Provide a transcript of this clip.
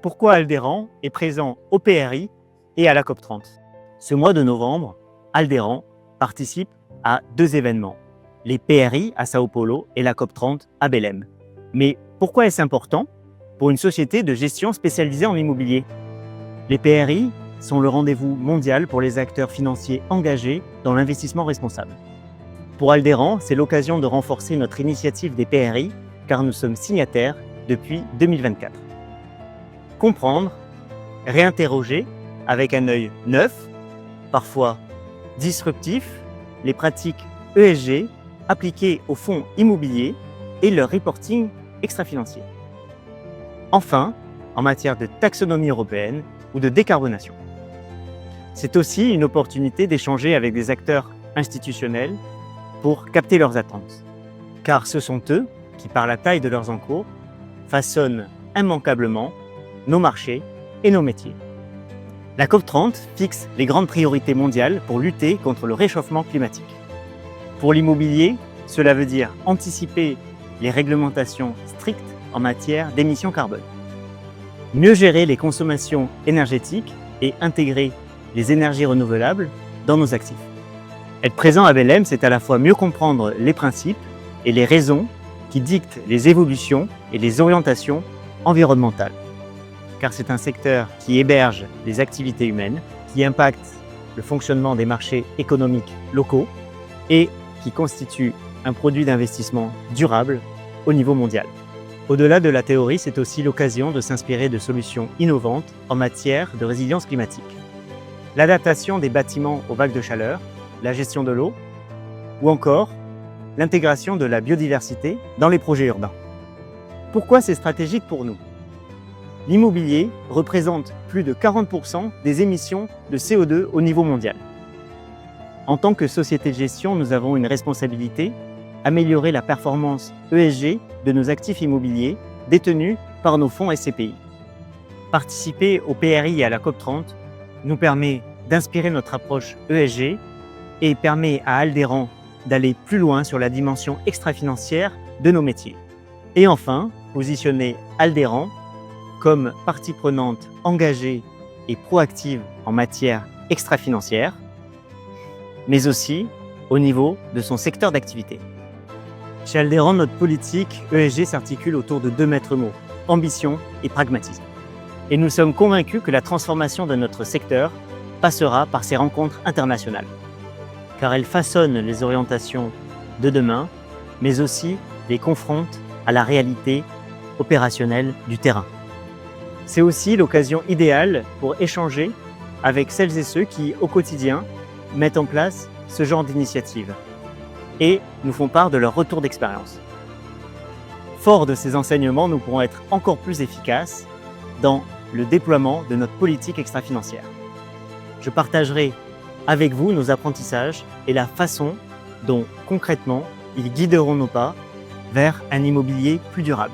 Pourquoi Alderan est présent au PRI et à la COP30? Ce mois de novembre, Alderan participe à deux événements, les PRI à Sao Paulo et la COP30 à Belém. Mais pourquoi est-ce important pour une société de gestion spécialisée en immobilier? Les PRI sont le rendez-vous mondial pour les acteurs financiers engagés dans l'investissement responsable. Pour Alderan, c'est l'occasion de renforcer notre initiative des PRI car nous sommes signataires depuis 2024. Comprendre, réinterroger avec un œil neuf, parfois disruptif, les pratiques ESG appliquées aux fonds immobiliers et leur reporting extra-financier. Enfin, en matière de taxonomie européenne ou de décarbonation. C'est aussi une opportunité d'échanger avec des acteurs institutionnels pour capter leurs attentes. Car ce sont eux qui, par la taille de leurs encours, façonnent immanquablement nos marchés et nos métiers. La COP30 fixe les grandes priorités mondiales pour lutter contre le réchauffement climatique. Pour l'immobilier, cela veut dire anticiper les réglementations strictes en matière d'émissions carbone, mieux gérer les consommations énergétiques et intégrer les énergies renouvelables dans nos actifs. Être présent à Belém, c'est à la fois mieux comprendre les principes et les raisons qui dictent les évolutions et les orientations environnementales. Car c'est un secteur qui héberge les activités humaines, qui impacte le fonctionnement des marchés économiques locaux et qui constitue un produit d'investissement durable au niveau mondial. Au-delà de la théorie, c'est aussi l'occasion de s'inspirer de solutions innovantes en matière de résilience climatique. L'adaptation des bâtiments aux vagues de chaleur, la gestion de l'eau ou encore l'intégration de la biodiversité dans les projets urbains. Pourquoi c'est stratégique pour nous? L'immobilier représente plus de 40% des émissions de CO2 au niveau mondial. En tant que société de gestion, nous avons une responsabilité, améliorer la performance ESG de nos actifs immobiliers détenus par nos fonds SCPI. Participer au PRI et à la COP30 nous permet d'inspirer notre approche ESG et permet à Alderan d'aller plus loin sur la dimension extra-financière de nos métiers. Et enfin, positionner Alderan comme partie prenante engagée et proactive en matière extra-financière, mais aussi au niveau de son secteur d'activité. Chez Alderan, notre politique ESG s'articule autour de deux maîtres mots, ambition et pragmatisme. Et nous sommes convaincus que la transformation de notre secteur passera par ces rencontres internationales, car elles façonnent les orientations de demain, mais aussi les confrontent à la réalité opérationnelle du terrain. C'est aussi l'occasion idéale pour échanger avec celles et ceux qui, au quotidien, mettent en place ce genre d'initiative et nous font part de leur retour d'expérience. Forts de ces enseignements, nous pourrons être encore plus efficaces dans le déploiement de notre politique extra-financière. Je partagerai avec vous nos apprentissages et la façon dont, concrètement, ils guideront nos pas vers un immobilier plus durable.